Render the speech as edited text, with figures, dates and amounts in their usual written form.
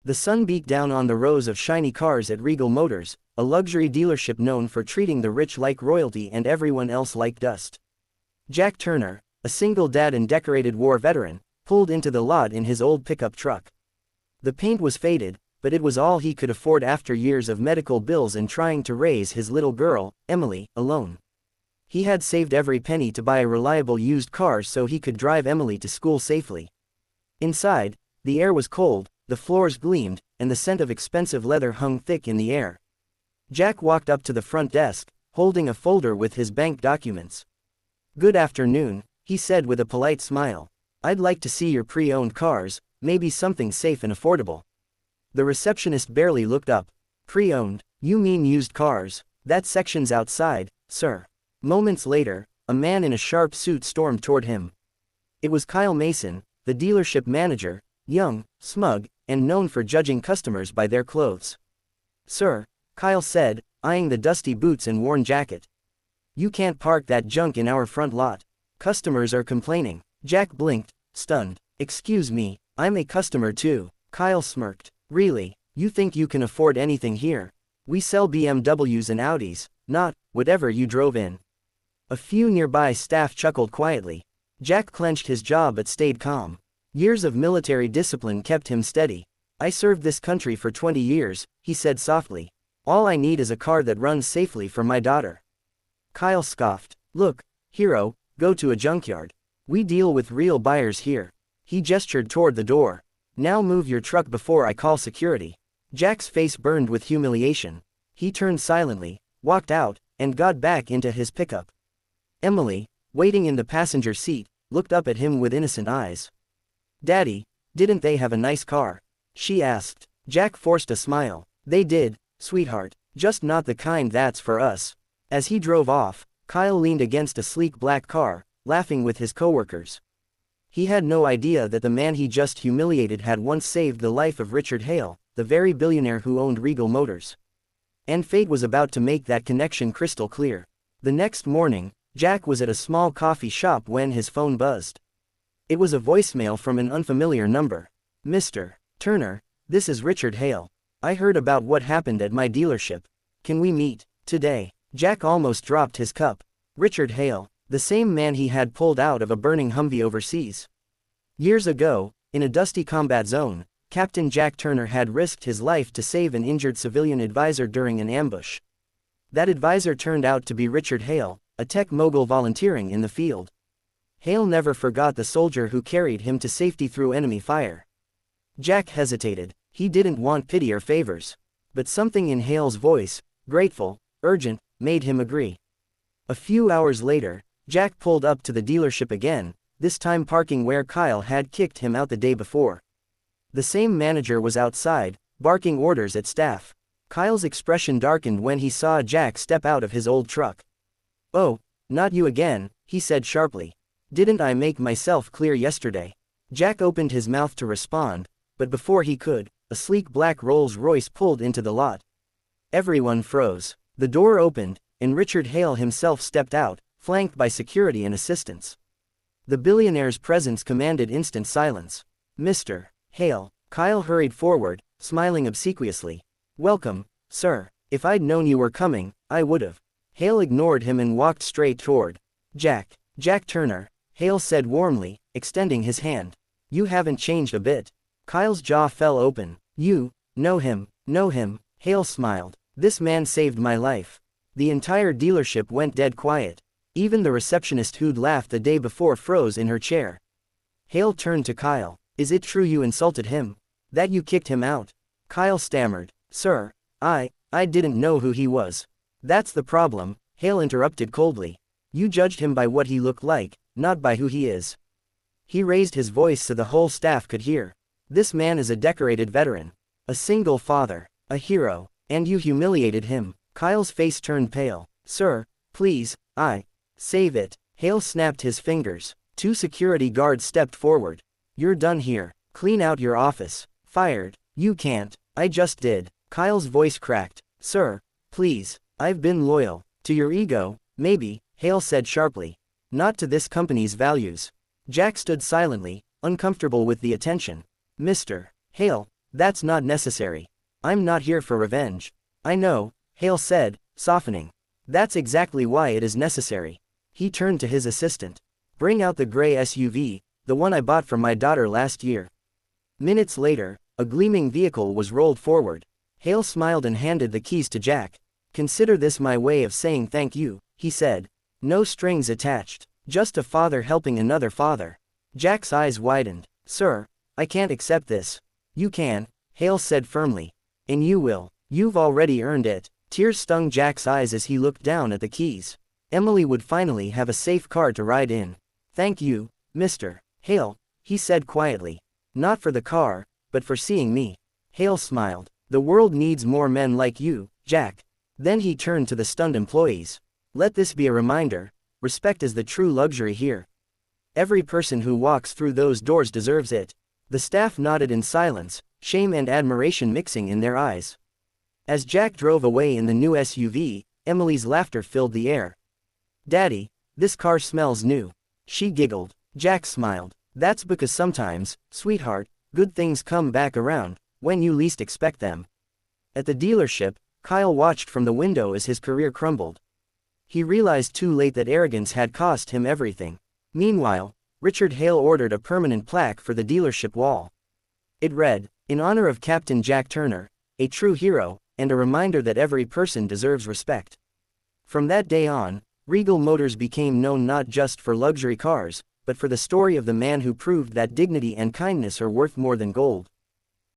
The sun beat down on the rows of shiny cars at Regal Motors, a luxury dealership known for treating the rich like royalty and everyone else like dust. Jack Turner, a single dad and decorated war veteran, pulled into the lot in his old pickup truck. The paint was faded, but it was all he could afford after years of medical bills and trying to raise his little girl, Emily, alone. He had saved every penny to buy a reliable used car so he could drive Emily to school safely. Inside, the air was cold, the floors gleamed, and the scent of expensive leather hung thick in the air. Jack walked up to the front desk, holding a folder with his bank documents. "Good afternoon," he said with a polite smile. "I'd like to see your pre-owned cars, maybe something safe and affordable." The receptionist barely looked up. "Pre-owned, you mean used cars? That section's outside, sir." Moments later, a man in a sharp suit stormed toward him. It was Kyle Mason, the dealership manager, young, smug, and known for judging customers by their clothes. "Sir," Kyle said, eyeing the dusty boots and worn jacket. "You can't park that junk in our front lot. Customers are complaining." Jack blinked, stunned. "Excuse me, I'm a customer too." Kyle smirked. "Really, you think you can afford anything here? We sell BMWs and Audis, not whatever you drove in." A few nearby staff chuckled quietly. Jack clenched his jaw but stayed calm. Years of military discipline kept him steady. "I served this country for 20 years, he said softly. "All I need is a car that runs safely for my daughter." Kyle scoffed. "Look, hero, go to a junkyard. We deal with real buyers here." He gestured toward the door. "Now move your truck before I call security." Jack's face burned with humiliation. He turned silently, walked out, and got back into his pickup. Emily, waiting in the passenger seat, looked up at him with innocent eyes. "Daddy, didn't they have a nice car?" she asked. Jack forced a smile. "They did, sweetheart, just not the kind that's for us." As he drove off, Kyle leaned against a sleek black car, laughing with his coworkers. He had no idea that the man he just humiliated had once saved the life of Richard Hale, the very billionaire who owned Regal Motors. And fate was about to make that connection crystal clear. The next morning, Jack was at a small coffee shop when his phone buzzed. It was a voicemail from an unfamiliar number. "Mr. Turner, this is Richard Hale. I heard about what happened at my dealership. Can we meet today?" Jack almost dropped his cup. Richard Hale, the same man he had pulled out of a burning Humvee overseas. Years ago, in a dusty combat zone, Captain Jack Turner had risked his life to save an injured civilian advisor during an ambush. That advisor turned out to be Richard Hale, a tech mogul volunteering in the field. Hale never forgot the soldier who carried him to safety through enemy fire. Jack hesitated. He didn't want pity or favors. But something in Hale's voice, grateful, urgent, made him agree. A few hours later, Jack pulled up to the dealership again, this time parking where Kyle had kicked him out the day before. The same manager was outside, barking orders at staff. Kyle's expression darkened when he saw Jack step out of his old truck. "Oh, not you again," he said sharply. "Didn't I make myself clear yesterday?" Jack opened his mouth to respond, but before he could, a sleek black Rolls-Royce pulled into the lot. Everyone froze. The door opened, and Richard Hale himself stepped out, flanked by security and assistants. The billionaire's presence commanded instant silence. "Mr. Hale," Kyle hurried forward, smiling obsequiously. "Welcome, sir. If I'd known you were coming, I would've." Hale ignored him and walked straight toward Jack. "Jack Turner," Hale said warmly, extending his hand. "You haven't changed a bit." Kyle's jaw fell open. "You know him?" "Know him," Hale smiled. "This man saved my life." The entire dealership went dead quiet. Even the receptionist who'd laughed the day before froze in her chair. Hale turned to Kyle. "Is it true you insulted him? That you kicked him out?" Kyle stammered. "Sir, I didn't know who he was." "That's the problem," Hale interrupted coldly. "You judged him by what he looked like, not by who he is." He raised his voice so the whole staff could hear. "This man is a decorated veteran. A single father. A hero. And you humiliated him." Kyle's face turned pale. "Sir, please, save it." Hale snapped his fingers. Two security guards stepped forward. "You're done here. Clean out your office." "Fired." "You can't." "I just did." Kyle's voice cracked. "Sir, please, I've been loyal. To your ego, maybe," Hale said sharply. "Not to this company's values." Jack stood silently, uncomfortable with the attention. "Mr. Hale," That's not necessary. I'm not here for revenge. I know, Hale said, softening. That's exactly why it is necessary. He turned to his assistant. Bring out the gray SUV, the one I bought for my daughter last year. Minutes later, a gleaming vehicle was rolled forward. Hale smiled and handed the keys to Jack. Consider this my way of saying thank you, he said. No strings attached, just a father helping another father. Jack's eyes widened. Sir, I can't accept this. You can, Hale said firmly. And you will. You've already earned it. Tears stung Jack's eyes as he looked down at the keys. Emily would finally have a safe car to ride in. Thank you, Mr. Hale, he said quietly. Not for the car, but for seeing me. Hale smiled. The world needs more men like you, Jack. Then he turned to the stunned employees. Let this be a reminder, respect is the true luxury here. Every person who walks through those doors deserves it. The staff nodded in silence, shame and admiration mixing in their eyes. As Jack drove away in the new SUV, Emily's laughter filled the air. Daddy, this car smells new. She giggled. Jack smiled. That's because sometimes, sweetheart, good things come back around, when you least expect them. At the dealership, Kyle watched from the window as his career crumbled. He realized too late that arrogance had cost him everything. Meanwhile, Richard Hale ordered a permanent plaque for the dealership wall. It read, "In honor of Captain Jack Turner, a true hero, and a reminder that every person deserves respect." From that day on, Regal Motors became known not just for luxury cars, but for the story of the man who proved that dignity and kindness are worth more than gold.